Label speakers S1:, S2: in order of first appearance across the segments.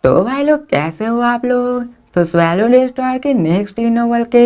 S1: तो भाई लोग कैसे हो आप लोग। तो स्वैलो डे स्टार के नेक्स्ट नोवेल के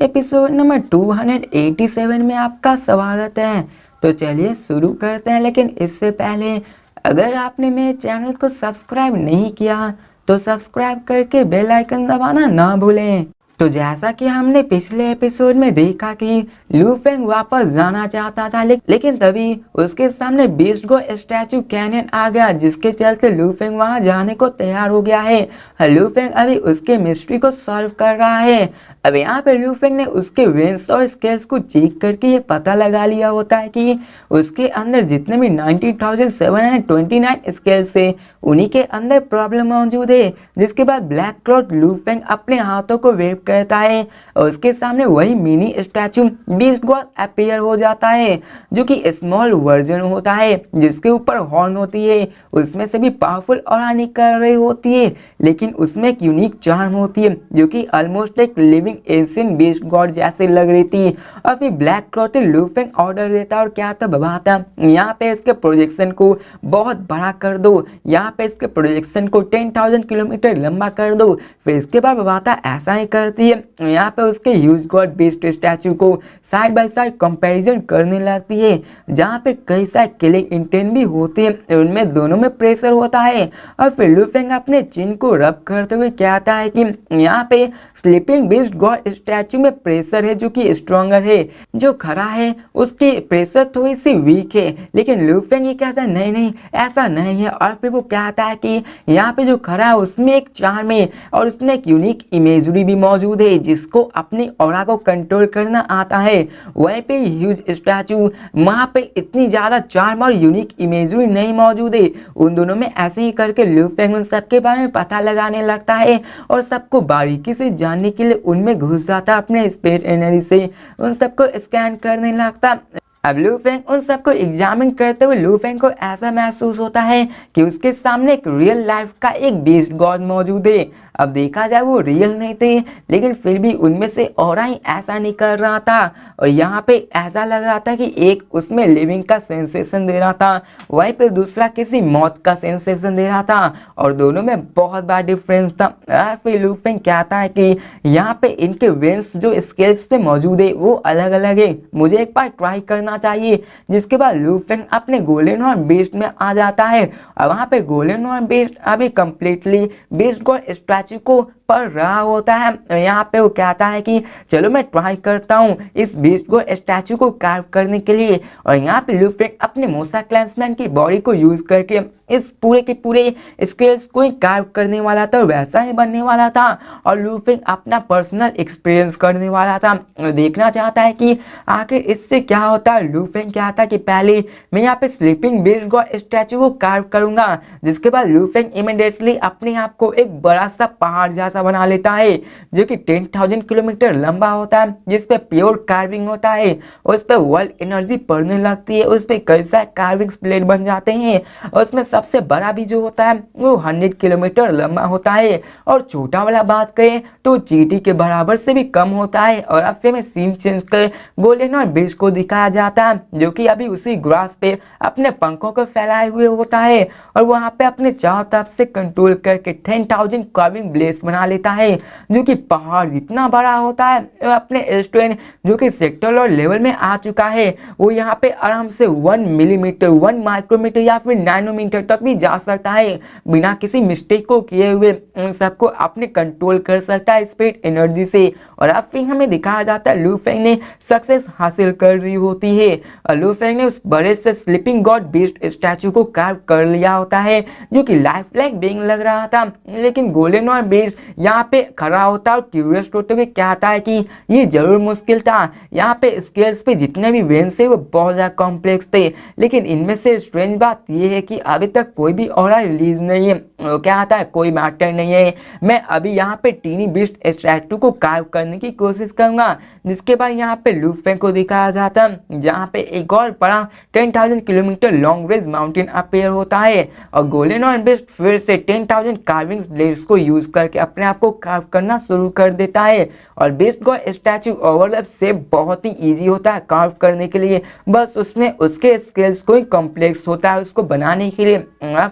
S1: एपिसोड नंबर 287 में आपका स्वागत है। तो चलिए शुरू करते हैं, लेकिन इससे पहले अगर आपने मेरे चैनल को सब्सक्राइब नहीं किया तो सब्सक्राइब करके बेल आइकन दबाना ना भूलें। तो जैसा कि हमने पिछले एपिसोड में देखा कि लू फेंग वापस जाना चाहता था, लेकिन तभी उसके सामने बीस्ट गो स्टैचू कैनियन आ गया, जिसके चलते लू फेंग वहां जाने को तैयार हो गया है। लू फेंग अभी उसके मिस्ट्री को सॉल्व कर रहा है। अब यहाँ पे लू फेंग ने उसके वेंस और स्केल्स को चेक करके ये पता लगा लिया होता है कि उसके अंदर जितने भी 19,729 स्केल्स है उन्हीं के अंदर प्रॉब्लम मौजूद है। जिसके बाद ब्लैक क्लॉथ लू फेंग अपने हाथों को वेव करता है और उसके सामने वही mini statue beast God appear हो जाता है, जो कि स्मॉल वर्जन होता है जिसके ऊपर हॉर्न होती है। उसमें से भी पावरफुल और निकल रही होती है, लेकिन उसमें एक यूनिक चार्म होती है जो कि ऑलमोस्ट एक लिविंग एंशिएंट बीस्ट गॉड जैसे लग रही थी। और फिर ब्लैक क्लॉथ लू फेंग ऑर्डर देता और क्या था बताता, यहाँ पे इसके प्रोजेक्शन को बहुत बड़ा कर दो, यहाँ पे इसके प्रोजेक्शन को 10,000 किलोमीटर लंबा कर दो। फिर इसके बाद बताता ऐसा ही करती है, यहाँ पे उसके ह्यूज गॉड बीस्ट स्टैचू को साइड बाय साइड कंपैरिजन करने लगती है, जहाँ पे कई सारे किलिंग इंटेंट भी होते हैं, उनमें दोनों में प्रेशर होता है। और फिर लू फेंग अपने चिन को रब करते हुए कहता है कि यहाँ पे स्लीपिंग बीस्ट गॉड स्टैचू में प्रेशर है जो कि स्ट्रॉन्गर है, जो खड़ा है उसकी प्रेशर थोड़ी सी वीक है। लेकिन लू फेंग ये कहता है नहीं नहीं ऐसा नहीं है। और फिर वो कहता है कि यहाँ पे जो खड़ा है उसमें एक चार्म है और उसमें एक यूनिक इमेजरी भी मौजूद है जिसको अपनी ऑरा को कंट्रोल करना आता है। वहीं पे ह्यूज स्टैचू वहाँ पे इतनी ज्यादा चार्म और यूनिक इमेजरी नहीं मौजूद है। उन दोनों में ऐसे ही करके लू फेंग उन सबके बारे में पता लगाने लगता है और सबको बारीकी से जानने के लिए उनमें घुस जाता अपने स्पिरिट एनर्जी से, उन सबको स्कैन करने लगता। अब लू फेंग उन सबको एग्जामिन करते हुए लू फेंग को ऐसा महसूस होता है कि उसके सामने एक रियल लाइफ का एक बीस्ट गॉड मौजूद है। अब देखा जाए वो रियल नहीं थे, लेकिन फिर भी उनमें से ऑरा ही ऐसा निकल रहा था और यहाँ पे ऐसा लग रहा था कि एक उसमें लिविंग का सेंसेशन दे रहा था, वहीं पे दूसरा किसी मौत का सेंसेशन दे रहा था और दोनों में बहुत बड़ा डिफरेंस था। फिर लू फेंग कहता है कि यहाँ पे इनके वेंस जो स्केल्स पे मौजूद है वो अलग अलग है, मुझे एक बार ट्राई करना चाहिए। जिसके बाद लू फेंग अपने गोल्डन हॉर्न बीस्ट में आ जाता है और वहाँ पे गोल्डन हॉर्न बीस्ट अभी कंप्लीटली बीस्ट गॉड स्टैचू को पढ़ रहा होता है। यहाँ पे वो कहता है कि चलो मैं ट्राई करता हूँ इस बीस्ट गॉड स्टैचू को कार्व करने के लिए। और यहाँ पे लू फेंग अपने मूसा क्लैंसमैन की बॉडी को यूज करके इस पूरे के पूरे स्केल्स को ही कार्व करने वाला था, वैसा ही बनने वाला था। और लू फेंग अपना पर्सनल एक्सपीरियंस करने वाला था, देखना चाहता है कि आखिर इससे क्या होता है। लू फेंग कहता कि पहले मैं यहाँ पे स्लीपिंग बीस्ट गॉड स्टैचू को कार्व करूंगा। जिसके बाद लू फेंग इमीडिएटली अपने आप को एक बड़ा सा पहाड़ जैसा बना लेता है जो कि 10,000 किलोमीटर लंबा होता है, जिसपे प्योर कार्विंग होता है। उस पर वर्ल्ड एनर्जी पड़ने लगती है, उस पर कई सारे कार्विंग प्लेट बन जाते हैं और उसमें सबसे बड़ा भी जो होता है वो 100 किलोमीटर लंबा होता है और छोटा वाला बात करें तो चींटी के बराबर से भी कम होता है। और अब फिर में सीन चेंज कर गोल्डन और बीस्ट को दिखाया जाता है जो कि अभी उसी ग्रास पे अपने पंखों को फैलाए हुए होता है और वहां पे अपने चारों तरफ से कंट्रोल करके 10,000 कार्विंग ब्लेड्स बना लेता है जो कि पहाड़ जितना बड़ा होता है। और अपने स्ट्रेन जो कि सेक्टर और लेवल में आ चुका है वो यहाँ पे आराम से 1 मिलीमीटर 1 माइक्रोमीटर या फिर नैनोमीटर तक भी जा सकता है, बिना किसी मिस्टेक को किए हुए उन सबको अपने कंट्रोल कर सकता है स्पिरिट एनर्जी से। और अब फिर हमें दिखाया जाता है लू फेंग ने सक्सेस हासिल कर रही होती है और लू फेंग ने उस बड़े से स्लीपिंग गॉड बीस्ट स्टैचू को कार्व कर लिया होता है जो कि लाइफ लाइक बीइंग लग रहा था। लेकिन गोल्डन और बीस्ट यहाँ पे खड़ा होता है और क्यूरियस होते हुए कहता है कि ये जरूर मुश्किल था, यहाँ पे स्केल्स पे जितने भी वेंस है वो बहुत ज्यादा कॉम्प्लेक्स थे, लेकिन इनमें से स्ट्रेंज बात ये है कि अभी तक कोई भी ऑरा रिलीज नहीं है। क्या आता है कोई मैटर नहीं है, मैं अभी यहाँ पे टीनी बीस्ट स्टैचू को कार्व करने की कोशिश करूंगा। जिसके बाद यहाँ पे लू फेंग को दिखाया जाता है जहाँ पे एक और बड़ा 10,000 kilometre long range mountain appear होता है और गोल्डन और बीस्ट फिर से 10,000 कार्विंग ब्लेड्स को यूज करके अपने अपने आप को कार्व करना शुरू कर देता है। और beast God statue overlap shape बहुत ही ईजी होता है कार्व करने के लिए, बस उसमें उसके स्केल्स कोई कॉम्प्लेक्स होता है उसको बनाने के लिए।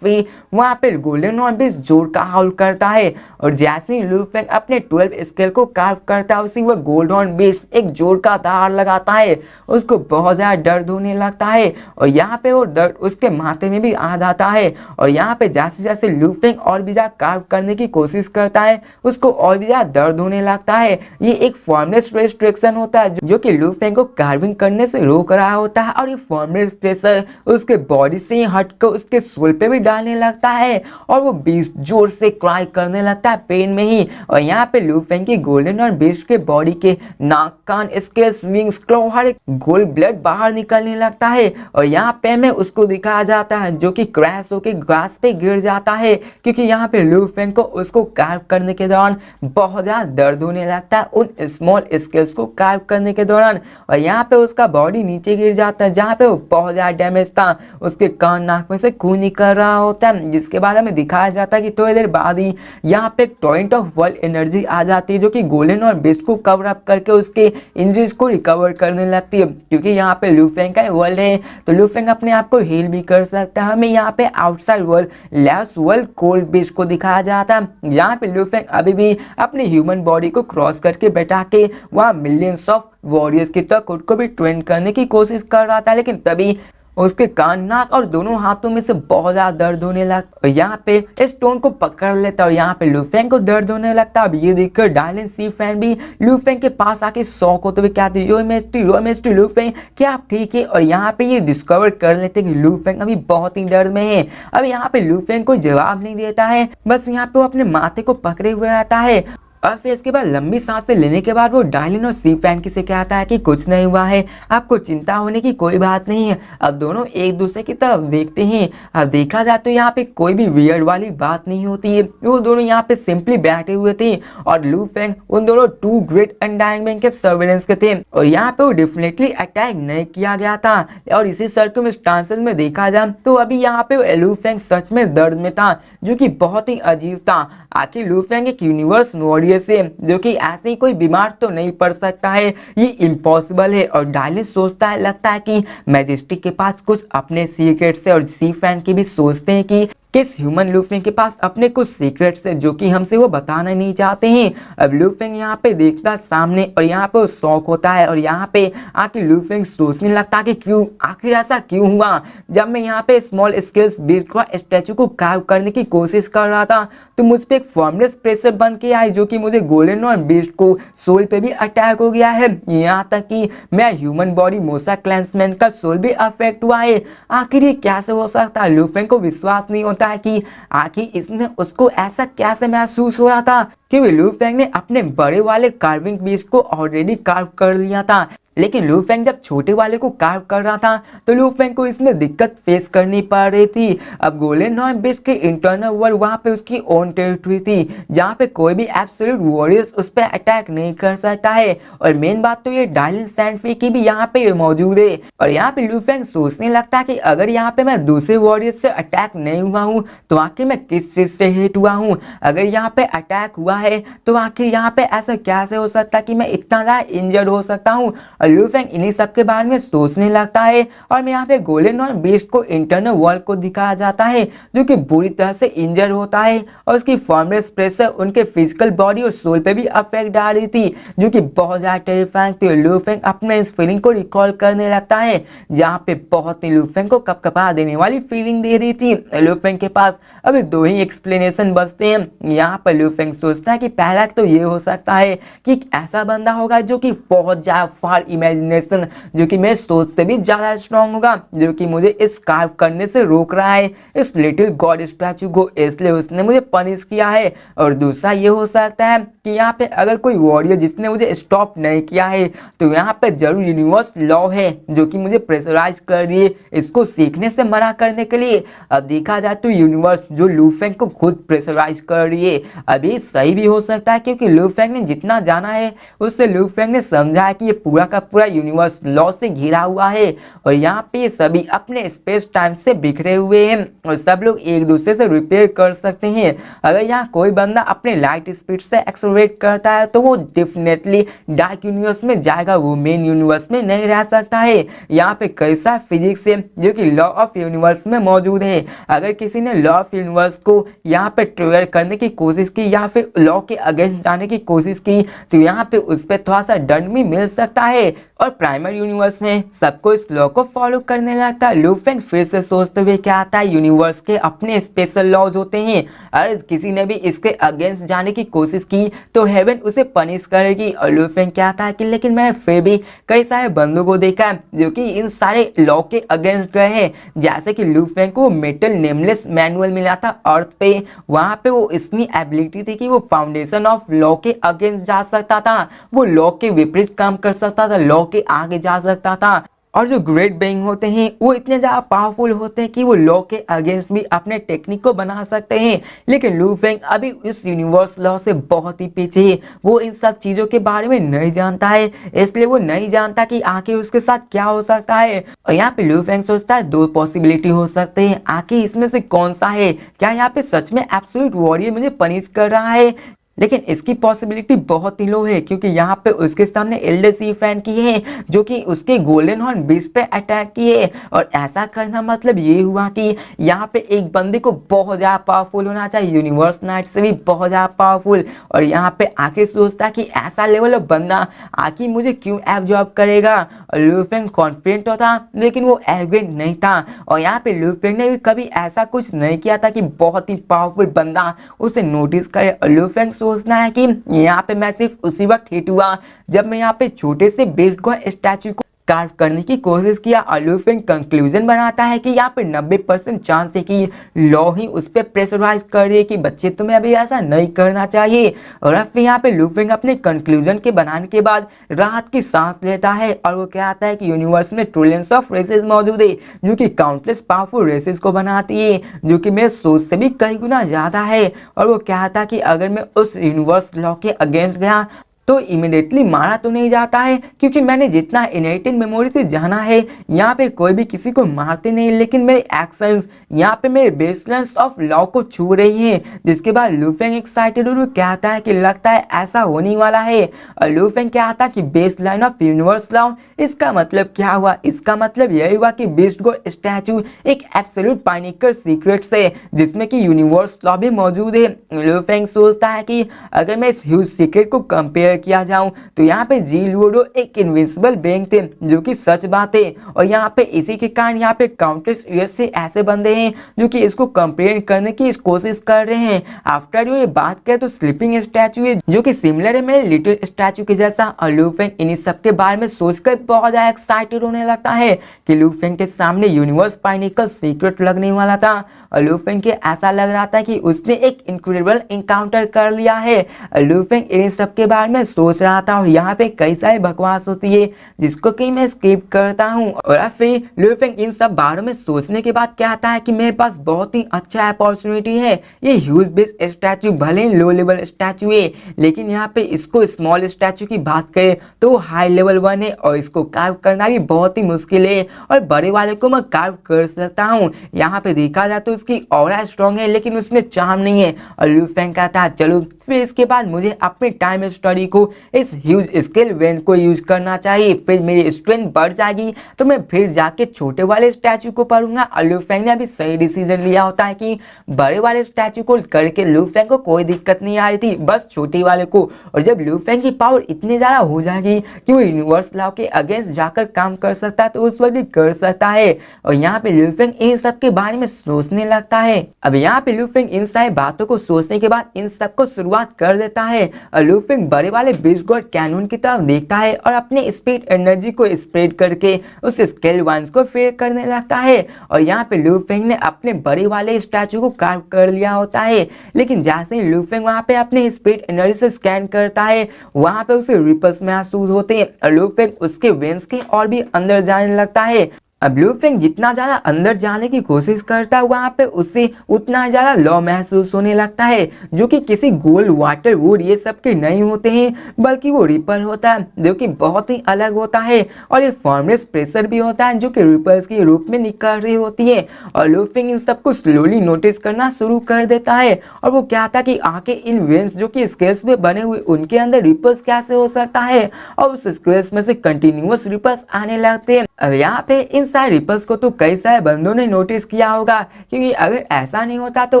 S1: फिर वहाँ पे गोल्डन और बीस्ट जोर का हाउल करता है, और जैसे ही लू फेंग अपने 12 स्केल को कार्व करता है उसी वह गोल्डन बीस्ट एक जोर का धार लगाता है, उसको बहुत ज़्यादा दर्द होने लगता है, और यहाँ पे वो दर्द उसके माथे में भी आ जाता है। और यहाँ पे जैसे जैसे लू फेंग और भी ज़्यादा कार्व करने की कोशिश करता है उसको और भी ज़्यादा दर्द होने लगता है। ये एक फॉर्मलेस रेस्ट्रिक्शन होता है जो कि लू फेंग को कार्विंग करने से रोक रहा होता है, और ये फॉर्मलेस प्रेशर उसके बॉडी से ही हटकर उसके सोल पे भी डालने लगता है, और वो बीस्ट जोर से क्राई करने लगता है पेन में ही। और यहाँ पे लू फेंग की गोल्डन और बीस्ट के बॉडी के नाक, कान, स्केल्स, विंग्स, क्लॉ हर एक गोल्ड ब्लड बाहर निकलने लगता है, और यहाँ पे में उसको दिखाया जाता है जो कि क्रैश होकर ग्रास पे गिर जाता है, क्योंकि यहाँ पे लू फेंग को उसको कार्व करने के दौरान बहुत ज़्यादा दर्द होने लगता है उन स्मॉल स्केल्स को कार्व करने के दौरान। और यहाँ पे उसका बॉडी नीचे गिर जाता है जहाँ पे वो बहुत ज़्यादा डैमेज था, उसके कान नाक में से खून निकल रहा होता है, जिसके बाद हमें दिखाया जाता है कि थोड़ी देर बाद ही यहाँ पे एक टॉरेंट ऑफ वर्ल्ड एनर्जी आ जाती है जो कि गोल्डन और बीस्ट को कवर अप करके उसके इंजरीज को रिकवर करने लगती है, क्योंकि यहाँ पे लू फेंग का वर्ल्ड है तो लू फेंग अपने आप को हील भी कर सकता है। हमें यहाँ पे outside world last world cold beast को दिखाया जाता है जहाँ पे लू फेंग अभी भी अपने ह्यूमन बॉडी को क्रॉस करके बैठा के वहाँ मिलियंस ऑफ वॉरियर्स की तरह खुद को भी ट्रेन करने की कोशिश कर रहा था, लेकिन तभी उसके कान, नाक और दोनों हाथों में से बहुत ज्यादा दर्द होने लगता और यहाँ पे स्टोन को पकड़ लेता और यहाँ पे लू फेंग को दर्द होने लगता। अब ये देखकर डायलन सी फैन भी लू फेंग के पास आके शौक होते हुए कहती है लू फेंग क्या आप ठीक है। और यहाँ पे ये डिस्कवर कर लेते हैं कि लू फेंग अभी बहुत ही दर्द में है। अब यहाँ पे लू फेंग कोई जवाब नहीं देता है, बस यहाँ पे वो अपने माथे को पकड़े हुए रहता है। और फिर इसके बाद लंबी सांसें लेने के बाद वो डायलन और सी फैन से कहता है कि कुछ नहीं हुआ है, आपको चिंता होने की कोई बात नहीं है। अब दोनों एक दूसरे की तरफ देखते हैं। अब देखा जाए तो यहाँ पे कोई भी वियर्ड वाली बात नहीं होती है, वो दोनों यहाँ पे सिंपली बैठे हुए थे और लू फेंग उन दोनों टू ग्रेट अनडाइंग मैन के सर्वेलेंस के थे और यहाँ पे वो डेफिनेटली अटैक नहीं किया गया था। और इसी सर्कमस्टांसेस में देखा जाए तो अभी यहाँ पे लू फेंग सच में दर्द में था, जो कि बहुत ही अजीब था। आखिर लू फेंग एक यूनिवर्स वॉरियर से जो कि ऐसे ही कोई बीमार तो नहीं पड़ सकता है, ये इम्पॉसिबल है। और डायलन सोचता है, लगता है कि मैजेस्टिक के पास कुछ अपने सीक्रेट्स है और सी फैन की भी सोचते हैं कि किस ह्यूमन लू फेंग के पास अपने कुछ सीक्रेट्स है जो कि हमसे वो बताना नहीं चाहते हैं। अब लू फेंग यहाँ पे देखता सामने और यहाँ पे शौक होता है और यहाँ पे आखिर लू फेंग सोचने लगता कि क्यों, आखिर ऐसा क्यों हुआ। जब मैं यहाँ पे स्मॉल स्केल्स बीस्ट का स्टैचू को कार्व करने की कोशिश कर रहा था तो मुझ पे एक फॉर्मलेस प्रेशर बन के आए जो कि मुझे गोल्डन और बीस्ट को सोल पे भी अटैक हो गया है, यहाँ तक कि मैं ह्यूमन बॉडी मोसा क्लैंसमैन का सोल भी अफेक्ट हुआ है। आखिर ये कैसे हो सकता है। लू फेंग को विश्वास नहीं होता है कि आखिर इसने उसको ऐसा कैसे महसूस हो रहा था, क्योंकि लू फेंग ने अपने बड़े वाले कार्विंग बीस्ट को ऑलरेडी कार्व कर लिया था, लेकिन लू फेंग जब छोटे वाले को कार्व कर रहा था तो लू फेंग को इसमें दिक्कत फेस करनी पड़ रही थी। अब गोल्डन और बीस्ट के इंटरनल वर्ल्ड वहाँ पे उसकी ओन टेरिटरी थी जहाँ पे कोई भी एब्सोल्यूट वॉरियर्स उस पर अटैक नहीं कर सकता है। और मेन बात तो ये डायलन सैंडफ्री की भी यहाँ पे मौजूद है। और यहाँ पे लू फेंग सोचने लगता है कि अगर यहाँ पे मैं दूसरे वॉरियर्स से अटैक नहीं हुआ हूँ तो आखिर मैं किस चीज से हिट हुआ हूँ। अगर यहाँ पे अटैक हुआ है तो आखिर यहाँ पे ऐसा कैसे हो सकता कि मैं इतना ज्यादा इंजर्ड हो सकता हूँ। और लू फेंग इन्हीं सब के बारे में सोचने लगता है। और मैं यहाँ पे गोल्डन और बीस्ट को इंटरनल वर्ल्ड को दिखाया जाता है जो कि बुरी तरह से इंजर होता है और उसकी फॉर्मलेस प्रेशर उनके फिजिकल बॉडी और सोल पे भी अफेक्ट डाल रही थी जो कि बहुत ज्यादा टेरिफाइंग थी। लू फेंग अपने इस फीलिंग को रिकॉल करने लगता है जहाँ पे बहुत ही लू फेंग को कपकपा देने वाली फीलिंग दे रही थी। लू फेंग के पास अभी दो ही एक्सप्लेनेशन बचते हैं। यहाँ पर लू फेंग सोचता है कि पहला तो ये हो सकता है कि ऐसा बंदा होगा जो कि बहुत ज्यादा फार इमेजिनेशन जो कि मेरे सोच से भी ज्यादा स्ट्रांग होगा, जो कि मुझे इस कार्व करने से रोक रहा है इस लिटिल गॉड स्टैचू को, इसलिए उसने मुझे पनिश किया है। और दूसरा ये हो सकता है कि यहाँ पे अगर कोई वॉरियर जिसने मुझे स्टॉप नहीं किया है तो यहाँ पे जरूर यूनिवर्स लॉ है जो कि मुझे प्रेशराइज कर रही है इसको सीखने से मना करने के लिए। अब देखा जाए तो यूनिवर्स जो लू फेंग को खुद प्रेशराइज कर रही है अभी सही भी हो सकता है, क्योंकि लू फेंग ने जितना जाना है उससे लू फेंग ने समझा है कि ये पूरा का पूरा यूनिवर्स लॉ से घिरा हुआ है और यहाँ पे सभी अपने स्पेस टाइम से बिखरे हुए हैं और सब लोग एक दूसरे से रिपेयर कर सकते हैं। अगर यहाँ कोई बंदा अपने लाइट स्पीड से एक्सेलरेट करता है तो वो डेफिनेटली डार्क यूनिवर्स में जाएगा, वो मेन यूनिवर्स में नहीं रह सकता है। यहाँ पे कई सारे फिजिक्स है जो कि लॉ ऑफ यूनिवर्स में मौजूद है। अगर किसी ने लॉ ऑफ यूनिवर्स को यहाँ पे ट्रिगर करने की कोशिश की या फिर लॉ के अगेंस्ट जाने की कोशिश की तो यहाँ पे उस पर थोड़ा सा दंड भी मिल सकता है। और प्राइमरी यूनिवर्स में सबको इस लॉ को फॉलो करने लगता है। लू फेंग फिर से सोचते हुए क्या आता है, यूनिवर्स के अपने स्पेशल लॉज होते हैं, अगर किसी ने भी इसके अगेंस्ट जाने की कोशिश की तो हेवन उसे पनिश करेगी। और लू फेंग क्या आता है कि लेकिन मैंने फिर भी कई सारे बंदों को देखा है जो कि इन सारे लॉ के अगेंस्ट गए हैं। जैसे कि लू फेंग को मेटल नेमलेस मैनुअल मिला था अर्थ पे, वहां पे वो इतनी एबिलिटी थी कि वो फाउंडेशन ऑफ लॉ के अगेंस्ट जा सकता था, वो लॉ के विपरीत काम कर सकता था, लॉ के आगे जा सकता था। और जो ग्रेट बीइंग होते हैं वो इतने ज़्यादा पावरफुल होते हैं कि वो लॉ के अगेंस्ट भी अपने टेक्निक को बना सकते हैं। लेकिन लू फेंग अभी इस यूनिवर्स लॉ से बहुत ही पीछे है, वो इन सब चीज़ों के बारे में नहीं जानता है, इसलिए वो नहीं जानता कि आखिर उसके साथ क्या हो सकता है। और यहाँ पे लू फेंग सोचता है दो पॉसिबिलिटी हो सकते हैं, आखिर इसमें से कौन सा है, क्या यहाँ पे सच में एब्सोल्यूट वॉरियर मुझे पनिश कर रहा है। लेकिन इसकी पॉसिबिलिटी बहुत ही लो है क्योंकि यहाँ पे उसके सामने एल्डर सी फैन की है जो कि उसके गोल्डन हॉर्न बीस्ट पे अटैक किए। और ऐसा करना मतलब ये हुआ कि यहाँ पे एक बंदे को बहुत ज़्यादा पावरफुल होना चाहिए, यूनिवर्स नाइट से भी बहुत ज़्यादा पावरफुल। और यहाँ पे आके सोचता कि ऐसा लेवल ऑफ बंदा आके मुझे क्यों एब्जॉर्ब करेगा। और लू फेंग कॉन्फिडेंट तो था लेकिन वो एरोगेंट नहीं था। और यहाँ पे लू फेंग ने भी कभी ऐसा कुछ नहीं किया था कि बहुत ही पावरफुल बंदा उसे नोटिस करे। और लू फेंग सोचना है कि यहाँ पे मैं सिर्फ उसी वक्त हिट हुआ जब मैं यहाँ पे छोटे से बेस्ड गॉड स्टैचू को कार्व करने की कोशिश किया। और लू फेंग कंक्लूजन बनाता है कि यहाँ पे 90% चांस है कि लॉ ही उस पर प्रेशराइज कर रही है कि बच्चे तुम्हें अभी ऐसा नहीं करना चाहिए। और अब यहाँ पे लू फेंग अपने कंक्लूजन के बनाने के बाद राहत की सांस लेता है और वो कहता है कि यूनिवर्स में ट्रिलियंस ऑफ रेसेस मौजूद है जो कि काउंटलेस पावरफुल रेसेस को बनाती है, जो कि मेरे सोच से भी कई गुना ज़्यादा है। और वो कहता कि अगर मैं उस यूनिवर्स लॉ के अगेंस्ट गया तो इमीडिएटली मारा तो नहीं जाता है क्योंकि मैंने जितना इनहेरिटेड मेमोरी से जाना है यहाँ पे कोई भी किसी को मारते नहीं, लेकिन मेरे एक्शंस यहाँ पे मेरे बेसलाइंस ऑफ लॉ को छू रही हैं। जिसके बाद लू फेंग एक्साइटेड और कहता है कि लगता है ऐसा होने वाला है। और लू फेंग कहता है कि base line of universe law, इसका मतलब क्या हुआ, इसका मतलब यही हुआ कि बीस्ट गॉड स्टैचू एक एब्सोल्यूट पाइनिकर सीक्रेट्स है जिसमें कि यूनिवर्स लॉ भी मौजूद है। लू फेंग सोचता है कि अगर मैं इस ह्यूज सीक्रेट को कंपेयर किया जाऊं तो यहाँ पे जी लूडो एक इनविंसिबल बीइंग थे जो कि सच बात है। और यहाँ पे इसी के कारण यहाँ पे काउंटलेस ईयर्स से ऐसे बंदे हैं जो कि इसको कंपेयर करने की कोशिश कर रहे हैं। आफ्टर ये बात करें तो स्लीपिंग स्टैचू है जो कि सिमिलर है मेरे लिटिल स्टैचू के जैसा। और लू फेंग इन्हीं सब के बारे में सोचकर बहुत ज्यादा एक्साइटेड होने लगता है कि लू फेंग के सामने यूनिवर्स पाइनिकल सीक्रेट लगने वाला था। और लू फेंग के ऐसा लग रहा था कि उसने एक इनक्रेडिबल इनकाउंटर कर लिया है। लू फेंग इन सब के बारे में सोच रहा था और यहाँ पे कई सारी बकवास होती है जिसको कि मैं स्किप करता हूँ। और फिर लू फेंग इन सब बारे में सोचने के बाद कहता है कि मेरे पास बहुत ही अच्छा अपॉर्चुनिटी है। ये ह्यूज बेस स्टैचू भले लो लेवल स्टैचू है लेकिन यहाँ पे इसको स्मॉल स्टैचू की बात करें तो हाई लेवल वन है और इसको कार्व करना भी बहुत ही मुश्किल है। और बड़े वाले को मैं कार्व कर सकता हूँ। यहाँ पे देखा जाए तो उसकी ऑरा स्ट्रॉन्ग है लेकिन उसमें चार्म नहीं है। और लू फेंग कहता है चलो फिर इसके बाद मुझे अपने टाइम स्टोरी को इस ह्यूज स्केल वेन को यूज करना चाहिए, फिर मेरी स्ट्रेंथ बढ़ जाएगी तो मैं फिर जाके छोटे वाले स्टैचू को पढ़ूंगा। और लू फेंग ने अभी सही डिसीजन लिया होता है कि बड़े वाले स्टैचू को करके लू फेंग को कोई दिक्कत नहीं आ रही थी, बस छोटे वाले को। और जब लू फेंग की पावर इतनी ज्यादा हो जाएगी कि वो यूनिवर्स लॉ के अगेंस्ट जाकर काम कर सकता है तो उस वक्त भी कर सकता है। और यहाँ पे लू फेंग इन सब के बारे में सोचने लगता है। अब यहाँ पे लू फेंग इन सारी बातों को सोचने के बाद इन सब को शुरुआत कर देता है। और लू फेंग बड़े वाले बीस्ट गॉड कैनन की तरफ देखता है और अपने स्पीड एनर्जी को स्प्रेड करके उस स्केल वाइंस को फेयर करने लगता है। और यहाँ पे लू फेंग ने अपने बड़े वाले स्टैचू को कार्व कर लिया होता है लेकिन जैसे ही लू फेंग वहाँ पे अपने स्पीड एनर्जी से स्कैन करता है वहाँ पे उसे रिपल्स महसूस होते हैं। और लू फेंग उसके वेन्स के और भी अंदर जाने लगता है। अब लूफिंग जितना ज्यादा अंदर जाने की कोशिश करता है वहां पे उससे उतना ज्यादा लौ महसूस होने लगता है, जो कि किसी गोल्ड वाटर वुड ये सब के नहीं होते हैं बल्कि वो रिपल होता है जो कि बहुत ही अलग होता है। और ये फॉर्मलेस प्रेशर भी होता है जो कि रिपल्स के रूप में निकल रही होती है। और लूफिंग इन सबको स्लोली नोटिस करना शुरू कर देता है और वो क्या था कि आके इन वेन्स जो कि स्केल्स में बने हुए उनके अंदर रिपल्स कैसे हो सकता है, और उस स्केल्स में से कंटिन्यूअस रिपल्स आने लगते हैं। अब यहाँ पे इन सारे रिपल्स को तो कई सारे बंदों ने नोटिस किया होगा, क्योंकि अगर ऐसा नहीं होता तो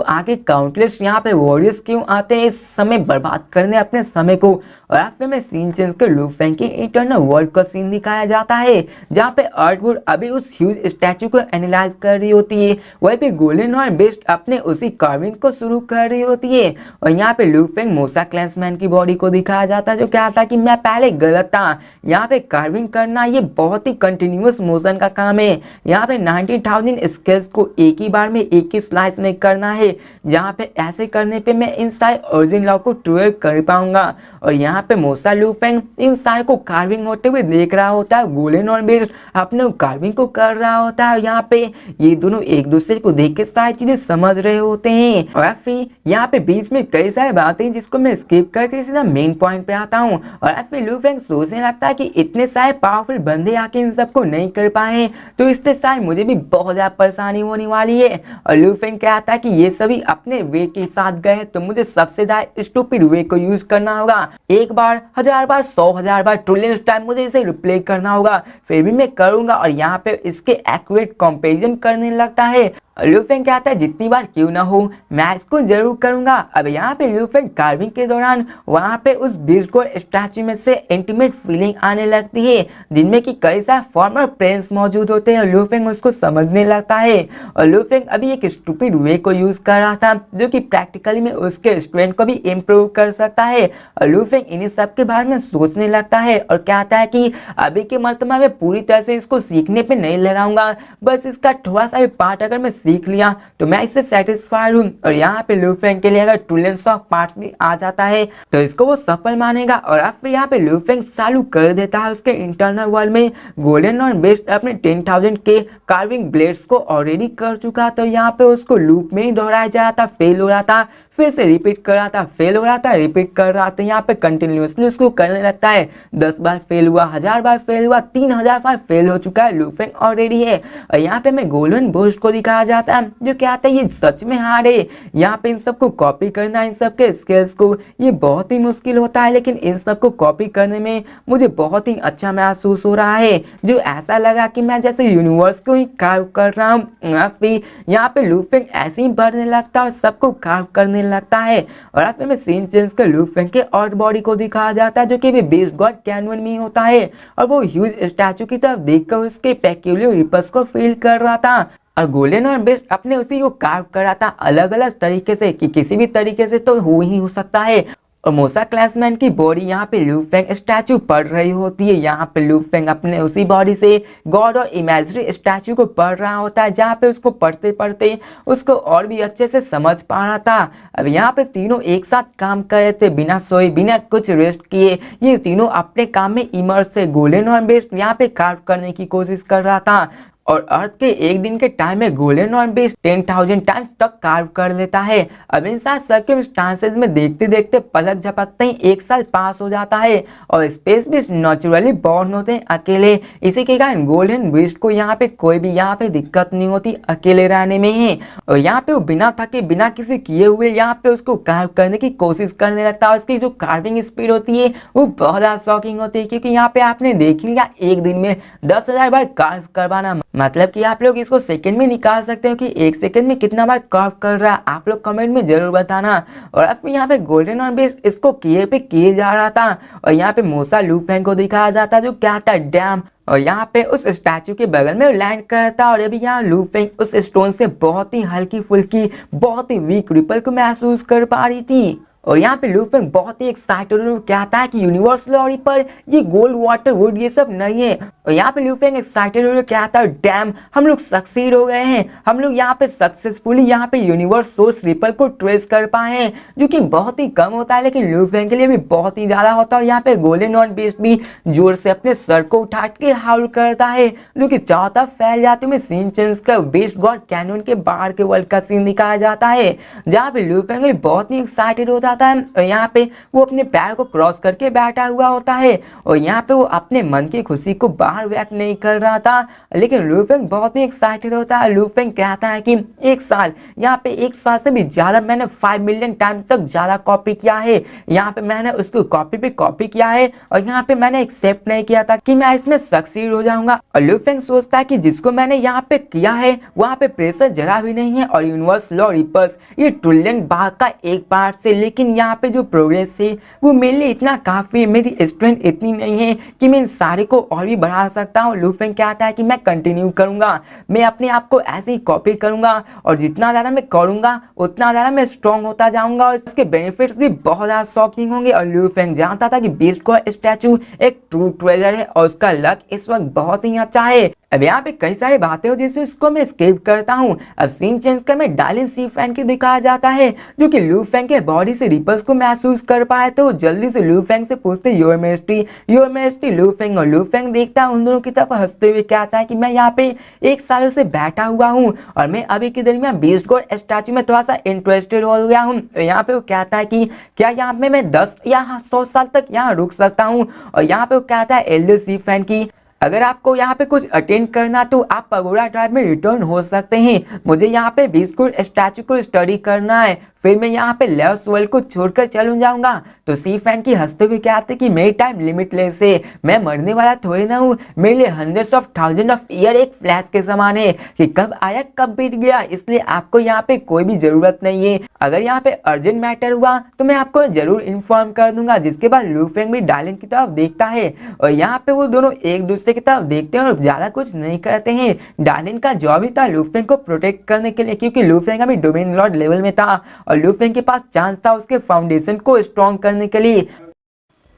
S1: आगे काउंटलेस यहाँ पे वॉरियर्स क्यों आते हैं इस समय बर्बाद करने अपने समय को। और फिर में सीन चेंज कर लूफिंग के इंटरनल वर्ल्ड का सीन दिखाया जाता है, जहाँ पे आर्टवुड अभी उस ह्यूज स्टैचू को एनालाइज कर रही होती है, वहीं पे गोल्डन और बेस्ट अपने उसी कार्विंग को शुरू कर रही होती है। और यहाँ पे लूफिंग मोसा क्लैंसमैन की बॉडी को दिखाया जाता है, जो क्या था कि मैं पहले गलत था, यहाँ पे कार्विंग करना ये बहुत ही कंटिन्यूअस मोशन का काम है। यहाँ पे 19,000 स्केल्स को एक ही बार में एक ही स्लाइस में करना है, जहाँ पे ऐसे करने पे मैं इन सारे ओरिजिन लॉ को ट्वेल्व कर पाऊंगा। और यहाँ पे मोसा लूफिंग इन सारे को कार्विंग होते हुए देख रहा होता है, गोल्डन और बेस्ट अपने कार्विंग को कर रहा होता है। और यहाँ पे ये दोनों एक दूसरे को देख के सारी चीजें समझ रहे होते हैं। और फिर यहाँ पे बीच में कई सारी बातें जिसको मैं स्किप करके सीधा मेन पॉइंट पे आता हूँ। और फिर लूफिंग सोचने लगता है कि इतने सारे पावरफुल बंदे आके इन सबको नहीं कर पाए तो इससे शायद मुझे भी बहुत ज्यादा परेशानी होने वाली है। और लूफिंग कहता है कि ये सभी अपने वे के साथ गए तो मुझे सबसे ज्यादा स्टूपिड वे को यूज करना होगा, एक बार, 1000 बार, 100,000 बार, ट्रिलियन टाइम मुझे इसे रिप्ले करना होगा, फिर भी मैं करूंगा। और यहाँ पे इसके एक्यूरेट कंपैरिजन करने लगता है। लूफिंग कहता है जितनी बार क्यों ना हो मैं इसको जरूर करूंगा। अब यहाँ पे लूफिंग कार्विंग के दौरान वहां पे उस बीस्ट गॉड स्टैचू में से इंटीमेट फीलिंग आने लगती है, जिनमें कि कई सारे फॉर्मर फ्रेंड्स मौजूद होते हैं। लूफिंग उसको समझने लगता है। और लूफिंग अभी एक स्टूपिड वे को यूज कर रहा था जो कि प्रैक्टिकली में उसके स्ट्रेंथ को भी इम्प्रूव कर सकता है। और लूफिंग इन्हीं सब के बारे में सोचने लगता है और कहता है कि अभी के मर्तबा में पूरी तरह से इसको सीखने पे नहीं लगाऊंगा, बस इसका थोड़ा सा भी पार्ट अगर मैं सीख लिया तो मैं इससे सेटिस्फाइड हूँ। और यहाँ पे लूफिंग के लिए अगर ट्रिलियंस ऑफ पार्ट्स भी आ जाता है तो इसको वो सफल मानेगा। और अब फिर यहाँ पे लूफिंग चालू कर देता है उसके इंटरनल वर्ल्ड में। गोल्डन और बेस्ट अपने 10,000 के कार्विंग ब्लेड्स को ऑलरेडी कर चुका, तो यहाँ पे उसको लूप में ही दोहराया जा रहा था, फेल हो रहा था, फिर से रिपीट कर रहा था, फेल हो रहा था, रिपीट कर रहा था। यहाँ पे कंटिन्यूअसली उसको करने लगता है। 10 बार फेल हुआ, 1000 बार फेल हुआ, 3000 बार फेल हो चुका है, लूफिंग ऑलरेडी है। और यहाँ पे मैं गोल्डन बूस्ट को दिखाया जाता है जो क्या आता है ये सच में हार्ड है। यहाँ पे इन सबको कॉपी करना, इन सब के स्किल्स को, ये बहुत ही मुश्किल होता है, लेकिन इन सब को कॉपी करने में मुझे बहुत ही अच्छा महसूस हो रहा है, जो ऐसा लगा कि मैं जैसे यूनिवर्स को ही कार्व कर रहा हूँ। फिर यहाँ पे लूफिंग ऐसे ही बढ़ने लगता है और सबको कार्व करने लगता है। और फिर मैं सीन चेंज कर लूफिंग के आउट बॉडी को दिखाया जाता है जो कि भी बीस्ट गॉड कैनवन में ही होता है। और वो ह्यूज स्टैचू की तरफ देखकर उसके पेक्यूलियर रिपल्स को फील कर रहा था। और गोल्डन और बेस्ट अपने उसी को कार्व कर रहा था अलग अलग तरीके से, कि किसी भी तरीके से तो हो ही हो सकता है। और मोसा क्लैंसमैन की बॉडी यहाँ पे लूफिंग स्टैचू पढ़ रही होती है। यहाँ पे लूफिंग अपने उसी बॉडी से गॉड और इमेजिनरी स्टैचू को पढ़ रहा होता है, जहाँ पे उसको पढ़ते पढ़ते उसको और भी अच्छे से समझ पा रहा था। अब यहाँ पे तीनों एक साथ काम कर रहे थे, बिना सोए, बिना कुछ रेस्ट किए। ये तीनों अपने काम में इमर्स थे। गोल्डन और बेस्ट यहाँ पे कार्व करने की कोशिश कर रहा था और अर्थ के एक दिन के टाइम में गोल्डन और बेस्ट 10,000 टाइम्स तक कार्व कर लेता है। अब इन सारे सर्कमस्टांसेस में देखते देखते पलक झपकते ही 1 साल पास हो जाता है और स्पेस बीस्ट नेचुरली बॉर्न होते हैं अकेले। इसी के कारण गोल्डन बीस्ट को यहाँ पे कोई भी यहाँ पे दिक्कत नहीं होती अकेले रहने में ही। और यहाँ पे वो बिना थके, बिना किसी किए हुए यहाँ पे उसको कार्व करने की कोशिश करने लगता है। उसकी जो कार्विंग स्पीड होती है वो बहुत ज्यादा शॉकिंग होती है, क्योंकि यहाँ पे आपने देख लिया एक दिन में 10,000 बार कार्व करवाना, मतलब कि आप लोग इसको सेकंड में निकाल सकते हो कि 1 सेकंड में कितना बार कर्व कर रहा है। आप लोग कमेंट में जरूर बताना। और अब यहाँ पे गोल्डन और बेस्ट इसको किए जा रहा था। और यहाँ पे मोसा लूफिंग को दिखाया जाता जो क्या था डैम, और यहाँ पे उस स्टैचू के बगल में लैंड करता। और अभी यहाँ लूफिंग उस स्टोन से बहुत ही हल्की फुल्की, बहुत ही वीक रिपल को महसूस कर पा रही थी। और यहाँ पे लू फेंग बहुत ही एक्साइटेड कहता है कि यूनिवर्सल लॉरी पर ये गोल्ड वाटर वुड ये सब नहीं है। और यहाँ पे लू फेंग एक्साइटेड कहता है डैम हम लोग सक्सीड हो गए हैं, हम लोग यहाँ पे सक्सेसफुली यहाँ पे यूनिवर्स सोर्स रिपल को ट्रेस कर पाए हैं, जो कि बहुत ही कम होता है लेकिन लू फेंग के लिए भी बहुत ही ज्यादा होता है। और यहाँ पे गोल्डन और बीस्ट भी जोर से अपने सर को उठा के हाउल करता है, जो कि चारों तरफ फैल जाते हुए सीन चेंज कर बीस्ट गॉड कैनन के बाहर के वर्ल्ड का सीन दिखाया जाता है, जहाँ पे लू फेंग भी बहुत ही एक्साइटेड हो जाता है। और यहाँ पे वो अपने पैर को क्रॉस करके बैठा हुआ होता है और यहाँ पे वो अपने मन की खुशी को बाहर व्यक्त नहीं कर रहा था, लेकिन लू फेंग बहुत ही एक्साइटेड होता है। लू फेंग कहता है कि एक साल यहाँ पे एक साल से भी ज्यादा मैंने 5 मिलियन टाइम्स तक ज्यादा कॉपी किया है, यहाँ पे मैंने उसको कॉपी पे कॉपी किया है और यहाँ पे मैंने एक्सेप्ट नहीं किया था कि मैं इसमें सक्सीड हो जाऊंगा। और लू फेंग सोचता है कि जिसको मैंने यहाँ पे किया है वहाँ पे प्रेशर जरा भी नहीं है और यूनिवर्स लॉ रिपर्स ये ट्रिलियन भाग का एक पार्ट से, लेकिन यहाँ पे जो प्रोग्रेस है वो मेरे लिए इतना काफी है, मेरी स्ट्रेंथ इतनी नहीं है कि मैं इन सारे को और भी बढ़ा सकता हूँ। लू फेंग कहता है कि मैं कंटिन्यू करूंगा, मैं अपने आप को ऐसे ही कॉपी करूंगा और जितना ज्यादा मैं करूंगा उतना ज्यादा मैं स्ट्रॉन्ग होता जाऊंगा और इसके बेनिफिट्स भी बहुत ज्यादा शॉकिंग होंगे। और लू फेंग जानता था कि बीस्ट गॉड स्टैचू एक ट्रू ट्रेजर है और उसका लक इस वक्त बहुत ही अच्छा है। अब यहाँ पे कई सारी बातें हो जिससे इसको मैं स्किप करता हूँ। अब सीन चेंज कर में डार्लिन सी फैन की दिखाया जाता है, जो कि लू फेंग के बॉडी से रिपल्स को महसूस कर पाए, तो जल्दी से लू फेंग से पूछते योर मेजेस्टी लू फेंग। और लू फेंग देखता है उन दोनों की तरफ हंसते हुए कहता है कि मैं यहाँ पे एक सालों से बैठा हुआ हूँ और मैं अभी के दिन में बीस्ट गॉड स्टैचू में थोड़ा सा इंटरेस्टेड हो गया हूँ। यहाँ पे वो कहता है कि क्या यहाँ पे मैं 10 या 100 साल तक यहाँ रुक सकता हूँ। और यहाँ पे वो कहता है एल्डर सी फैन की अगर आपको यहाँ पे कुछ अटेंड करना तो आप पगोड़ा ट्राइब में रिटर्न हो सकते हैं, मुझे यहाँ पे बीस्ट गॉड स्टैचू को स्टडी करना है, फिर मैं यहाँ पे लेफ्ट वर्ल्ड को छोड़कर चलूं जाऊंगा। तो सी फैन की हंसते हुए कहते कि मेरी टाइम लिमिटलेस है, मैं मरने वाला थोड़ी ना हूँ, मेरे लिए hundreds of thousand of year एक फ्लैश के समान है कि कब आया कब बीत गया, इसलिए आपको यहाँ पे कोई भी जरूरत नहीं है। अगर यहाँ पे अर्जेंट मैटर हुआ तो मैं आपको जरूर इन्फॉर्म कर दूंगा। जिसके बाद लू फेंग भी डार्लिन की तरफ देखता है और यहाँ पे वो दोनों एक दूसरे की तरफ देखते हैं और ज्यादा कुछ नहीं करते हैं। डार्लिन का जॉब ही था लू फेंग को प्रोटेक्ट करने के लिए, क्योंकि लू फेंग अभी डोमेन लॉर्ड लेवल में था और लू फेंग के पास चांस था उसके फाउंडेशन को स्ट्रॉन्ग करने के लिए।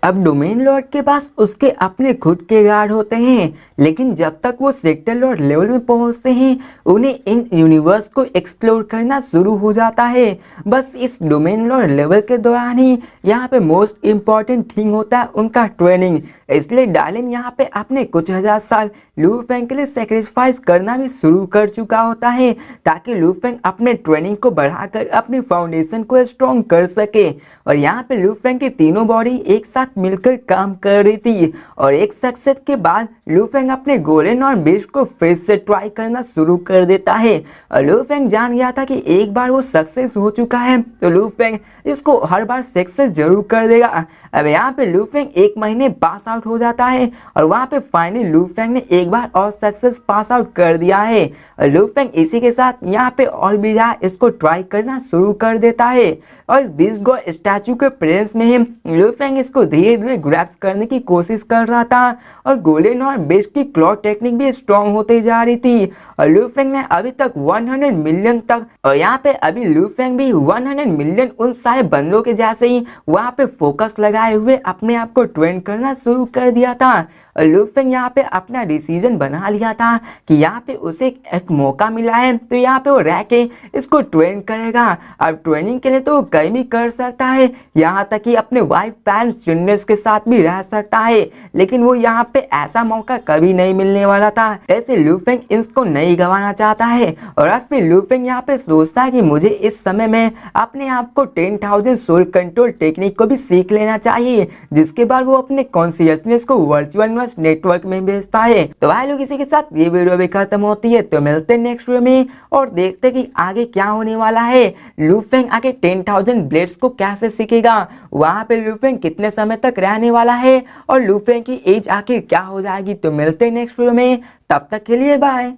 S1: अब डोमेन लॉर्ड के पास उसके अपने खुद के गार्ड होते हैं, लेकिन जब तक वो सेक्टर लॉर्ड लेवल में पहुंचते हैं उन्हें इन यूनिवर्स को एक्सप्लोर करना शुरू हो जाता है। बस इस डोमेन लॉर्ड लेवल के दौरान ही यहाँ पे मोस्ट इम्पॉर्टेंट थिंग होता है उनका ट्रेनिंग, इसलिए डार्लिन यहाँ पे अपने कुछ हजार साल लू फेंग के लिए सेक्रीफाइस करना भी शुरू कर चुका होता है ताकि लू फेंग अपने ट्रेनिंग को बढ़ाकर अपने फाउंडेशन को स्ट्रॉन्ग कर सके। और यहाँ पे लू फेंग की तीनों बॉडी एक साथ मिलकर काम कर रही थी और एक सक्सेस के बाद लू फेंग अपने गोलेन और बीस्ट को फिर से ट्राई करना शुरू कर देता है। और लू फेंग जान गया था कि एक बार वो सक्सेस हो चुका है तो लू फेंग इसको हर बार सक्सेस जरूर कर देगा। अब यहाँ पे लू फेंग एक महीने पास आउट हो जाता है और वहाँ पे फाइनली लू फेंग ने एक बार और सक्सेस पास आउट कर दिया है। और लू फेंग इसी के साथ यहाँ पे और भी इसको ट्राई करना शुरू कर देता है और इस बीस्ट गॉड स्टैचू के प्रेजेंस में ही लू फेंग इसको धीरे धीरे ग्रैप्स करने की कोशिश कर रहा था और गोलेन और बीस्ट की क्लॉ टेक्निक भी स्ट्रॉन्ग होती जा रही थी। और लू फेंग ने अभी तक 100 मिलियन तक, और यहाँ पे अभी लू फेंग भी 100 मिलियन उन सारे बंदों के जैसे ही वहाँ पे फोकस लगाए हुए अपने आप को ट्रेन करना शुरू कर दिया था। और लू फेंग यहाँ पे अपना डिसीजन बना लिया था कि यहाँ पे उसे एक मौका मिला है तो यहाँ पे वो रह के इसको ट्रेन करेगा। अब ट्रेनिंग के लिए तो वो कहीं भी कर सकता है, यहाँ तक कि अपने वाइफ पेरेंट्स चिल्ड्रंस के साथ भी रह सकता है, लेकिन वो यहाँ पे ऐसा मौका कभी नहीं मिलने वाला था। ऐसे लू फेंग इसको नहीं गंवाना चाहता है और अब फिर लू फेंग यहाँ पे सोचता है कि मुझे इस समय में अपने आप को 10,000 सोल कंट्रोल टेक्निक को भी सीख लेना चाहिए, जिसके बाद वो अपने कॉन्शियसनेस को वर्चुअल नेटवर्क में भेजता है। तो भाई लोग इसी के साथ ये वीडियो भी खत्म होती है, तो मिलते हैं नेक्स्ट वीडियो में और देखते हैं कि आगे क्या होने वाला है। लू फेंग आगे 10,000 ब्लेड्स को कैसे सीखेगा, वहां पे लू फेंग कितने समय तक रहने वाला है और लू फेंग की एज आखिर क्या हो जाएगी। तो मिलते हैं नेक्स्ट वीडियो में, तब तक के लिए बाय।